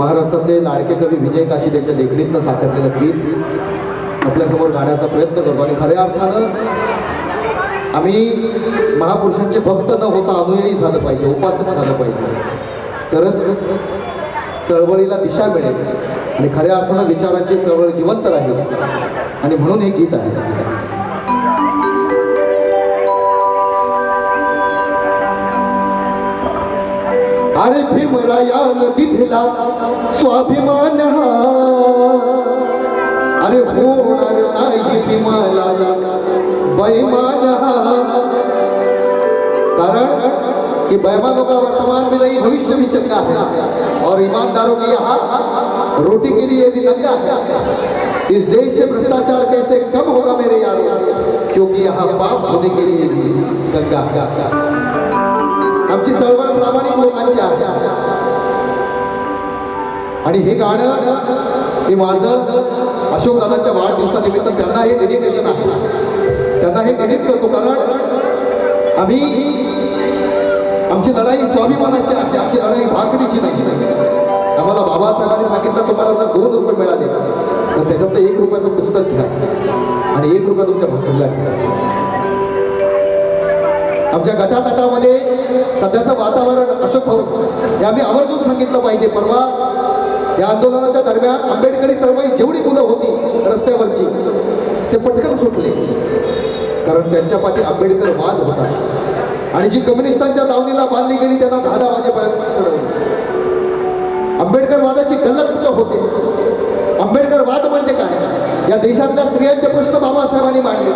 महाराष्ट्राचे लाडके कवी विजय काशी यांच्या लेखणीतनं साकारलेलं गीत आपल्यासमोर गाण्याचा प्रयत्न करतो. आणि खऱ्या अर्थानं आम्ही महापुरुषांचे भक्त न होता अनुयायी झालं पाहिजे, उपासक झालं पाहिजे, तरच चळवळीला दिशा मिळेल आणि खऱ्या अर्थानं विचारांची चळवळ जिवंत राहील. आणि म्हणून हे गीत आहे. अरे भीमराया नदीतला स्वाभिमान हा, अरे होणार नाही भीमाला बैमान हा. कारण कि बेईमानों का वर्तमान में नहीं भविष्य भी चंगा है और ईमानदारों की यहाँ रोटी के लिए भी दंगा है. इस देश से भ्रष्टाचार कैसे कम होगा मेरे यारों, क्योंकि यहाँ पाप होने के लिए भी गंगा. आमची चळवळ प्रामाणिक लोकांची आहे. आणि हे गाणं मी माझं अशोक दादांच्या वाढदिवसानिमित्त त्यांना हे डेडिकेशन आहे, त्यांना हे डेडिकेट करतो. कारण आम्ही आमची लढाई स्वाभिमानाची आहे, आमची लढाई भाकरीची नाही. आम्हाला बाबासाहेबांनी सांगितलं तुम्हाला जर 2 रुपये मिळाले तर त्याच्यातलं 1 रुपयाचं पुस्तक घ्या आणि 1 रुपया तुमच्या भाकरीला घ्या. आमच्या गटातटामध्ये सध्याचं वातावरण अशोक भाऊ हे आम्ही आवर्जून सांगितलं पाहिजे. परवा या आंदोलनाच्या दरम्यान आंबेडकरी चळवळी जेवढी मुलं होती रस्त्यावरची ते पटकन सुटले, कारण त्यांच्या पाठी आंबेडकर वाद होता. आणि जी कम्युनिस्टांच्या दावणीला बांधली गेली त्यांना 10 वाजेपर्यंत सोडवलं. आंबेडकर वादाची गल्लत होते. आंबेडकर वाद म्हणजे काय? या देशातल्या स्त्रियांचे प्रश्न बाबासाहेबांनी मांडले,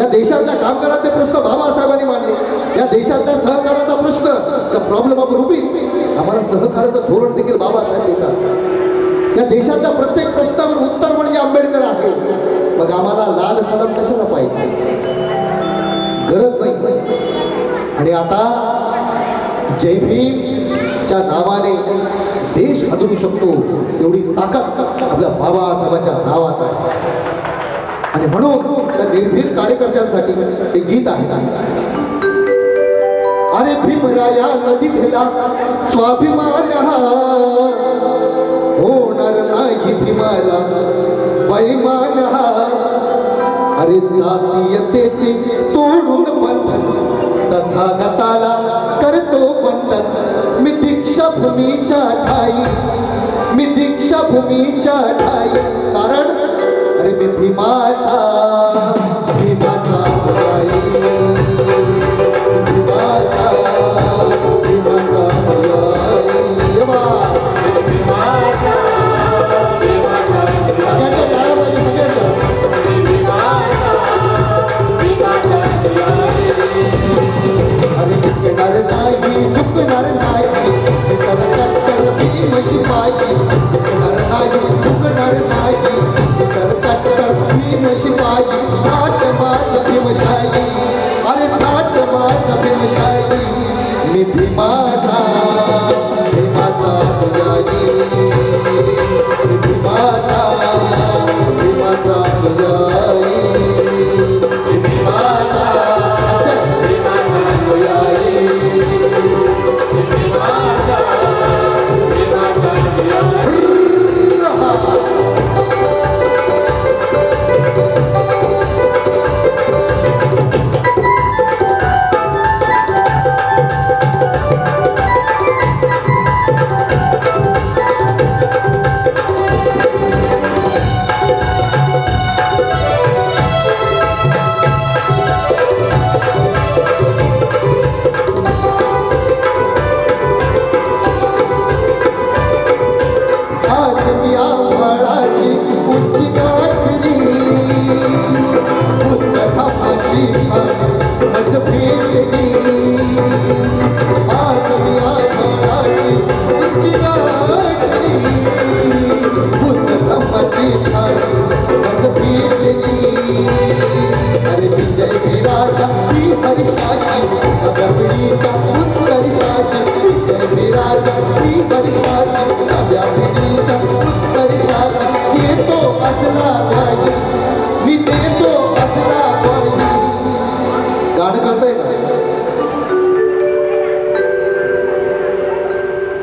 या देशातल्या कामगारांचे प्रश्न बाबासाहेबांनी मांडले, या देशातल्या सहकाराचा प्रश्न द प्रॉब्लेम ऑफ रुबी आम्हाला सहकाराचं धोरण देखील बाबासाहेब देतात. या देशातल्या प्रत्येक प्रश्नावर उत्तर म्हणजे आंबेडकर आहे. मग आम्हाला लाल सलाम कशाला पाहिजे? गरज नाही. आणि आता जय भीमच्या नावाने देश हादरू शकतो एवढी ताकद आपल्या बाबासाहेबांच्या नावात आहे. आणि म्हणून त्या निर्भीड कार्यकर्त्यांसाठी हे गीत आहे. अरे भीमराया नदीतला स्वाभिमान हा, होणार नाही भीमाला बैमान हा. अरे जातीयतेचे तोडून बंधन तथागताला करतो बंधन. मी दीक्षाभूमीच्या ठाई, मी दीक्षाभूमीच्या ठाई. कारण अरे मी भीमाचा भीमाचा भाई, भीमाचा भीमाचा भाई. झुकणार नाही तर कट्टर भीम शिपाई, झुकणार नाही, झुकणार नाही तर कट्टर भीम शिपाई. थाट माझ भीमशाही, अरे थाट माझ भीमशाही. मी भीमाचा भीमाचा पुजारी, भीमाचा भीमाचा पुजारी, भीमाचा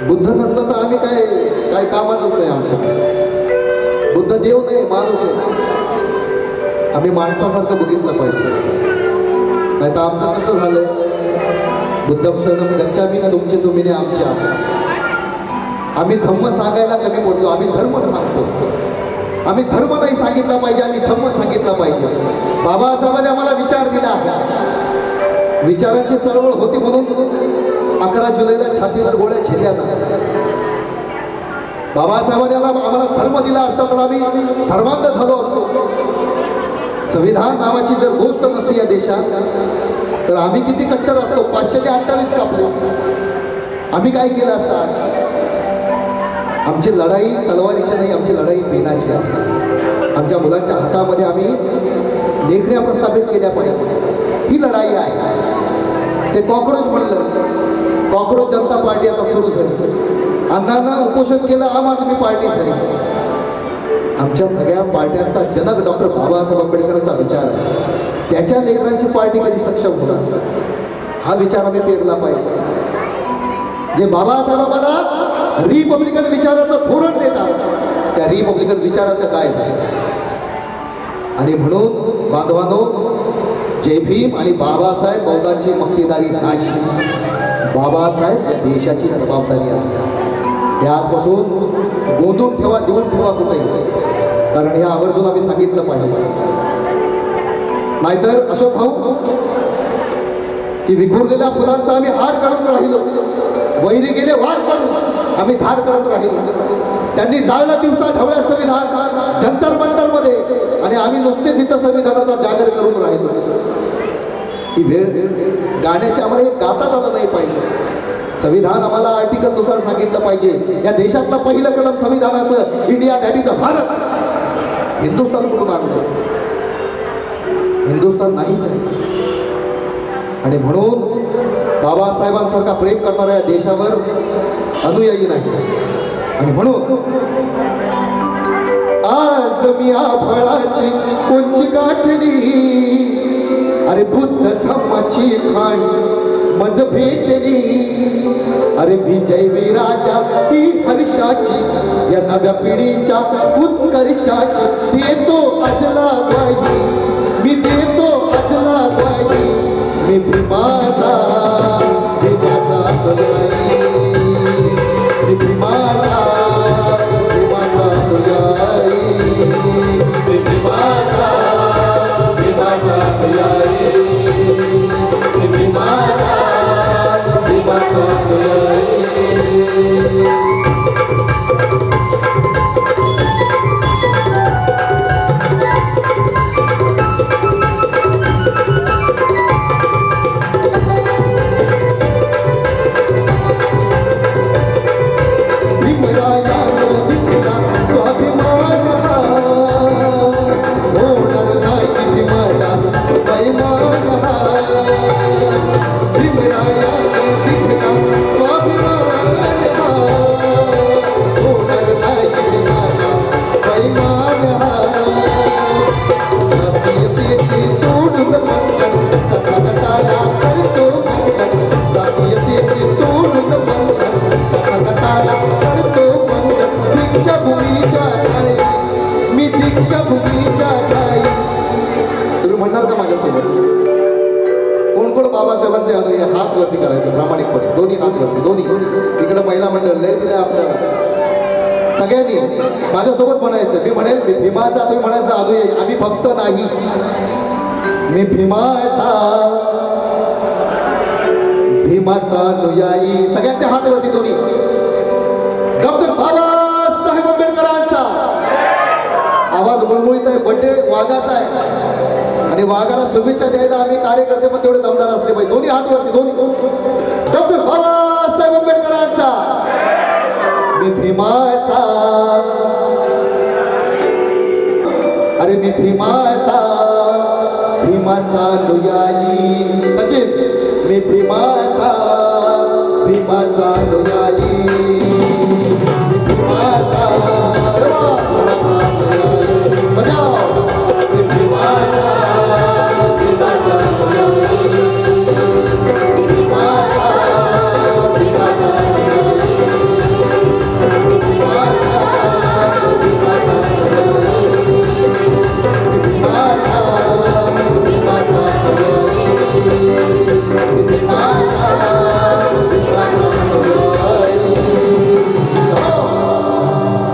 बुद्ध नसलं तर आम्ही काय काय कामाचंच नाही आमच्याकडे. बुद्ध देव नाही, माणूस आहे. आम्ही माणसासारखं बघितलं पाहिजे. नाही तर आमचं कसं झालं, बुद्धम शरणम गच्छामि तुमचे तुम्ही ने आमचे आम्ही. आम्ही धम्म सांगायला कमी पडलो, आम्ही धर्म सांगतो. आम्ही धर्म नाही सांगितला पाहिजे, आम्ही धम्म सांगितला पाहिजे. बाबासाहेबांनी आम्हाला विचार दिला. विचारांची चळवळ होती म्हणून 11 जुलैला छातीवर गोळ्या झेलल्या ना. बाबासाहेबांनी आम्हाला धर्म दिला असता तर आम्ही धर्मांध झालो असतो. संविधान नावाची जर गोष्ट नसती या देशात तर आम्ही किती कट्टर असतो. 528 कापले. आम्ही काय केलं असतं? आमची लढाई तलवारीची नाही, आमची लढाई पेनाची आहे. आमच्या मुलांच्या हातामध्ये आम्ही लेखण्या प्रस्थापित केल्या पाहिजे. ही लढाई आहे. ते कॉक्रोच म्हणलं, कॉक्रोच जनता पार्टी आता सुरू झाली. अण्णांना उपोषण केलं, आम आदमी पार्टी झाली. आमच्या सगळ्या पार्ट्यांचा जनक डॉक्टर बाबासाहेब आंबेडकरांचा विचार आहे. त्याच्या लेकरांची पार्टी कधी सक्षम होणार, हा विचार आम्ही पेरला पाहिजे. जे बाबासाहेब आम्हाला रिपब्लिकन विचाराचं धोरण देतात, त्या रिपब्लिकन विचाराचं काय झालं. आणि म्हणून बांधवानो, जय भीम आणि बाबासाहेब बौद्धांची मक्तेदारी नाही. बाबासाहेब या देशाची जबाबदारी आहे. हे आजपासून गोंधून ठेवा, देऊन ठेवा कुठेही, कारण हे आवर्जून आम्ही सांगितलं पाहिजे. नाहीतर अशोक भाऊ की विखुरलेल्या फुलांचा आम्ही हार करत राहिलो, वैरी गेले वार करून आम्ही धार करत राहिलो. त्यांनी जाळला दिवसा ढवळ्या संविधान जंतर मंतर मध्ये, आणि आम्ही नुसते तिथं संविधानाचा जागर करून राहिलो. ही वेळ गाण्याचे आम्हाला हे गातात आलं नाही पाहिजे. संविधान आम्हाला आर्टिकल नुसार सांगितलं पाहिजे. या देशातलं पहिलं कलम संविधानाचं, India that is a Bharat. Hindustan कुठून आणलं? हिंदुस्थान नाहीच आहे. आणि म्हणून बाबासाहेबांसारखा प्रेम करणाऱ्या देशावर अनुयायी नाही. आणि म्हणून आज मी आभाळाची उंच गाठली, अरे बुद्ध धम्माची खाण मज भेटली. अरे विजय विराजा ही हर्षाची, या नव्या पिढीच्या उत्कर्षाची देतो अजला ग्वाही, मी देतो अजला ग्वाही. मी भीमाचा भीमाचा अनुयायी, मी भीमाचा भीमाचा अनुयायी, मी भीमाचा भीमाचा अनुयायी, मी भीमाचा भीमाचा अनुयायी. तुम्ही म्हणणार का माझ्यासोबत? कोण कोण बाबासाहेबांचे अनुयायी हात वरती करायचे प्रामाणिकपणे, दोन्ही हात वरती, दोन्ही. इकडे महिला मंडळ लय दिलंय आपल्याला. सगळ्यांनी माझ्यासोबत म्हणायचं. मी म्हणेल मी भीमाचा, तुम्ही म्हणायचं अनुयायी. आम्ही भक्त नाही, मी भीमाचा भीमाचा अनुयायी. सगळ्यांचे हात वरती दोन्ही. डॉक्टर बाबासाहेब आंबेडकरांचा आवाज मुळमुळीत आहे. बड्डे वाघाचा आहे आणि वाघाला शुभेच्छा द्यायला आम्ही कार्यकर्ते पण तेवढे दमदार असले पाहिजे. दोन्ही हात वरती, दोन्ही. डॉक्टर बाबासाहेब आंबेडकरांचा, मी भीमाचा, अरे मी भीमाचा भीमाचा अनुयायी. सचिन, मी भीमाचा भीमाचा अनुयायी.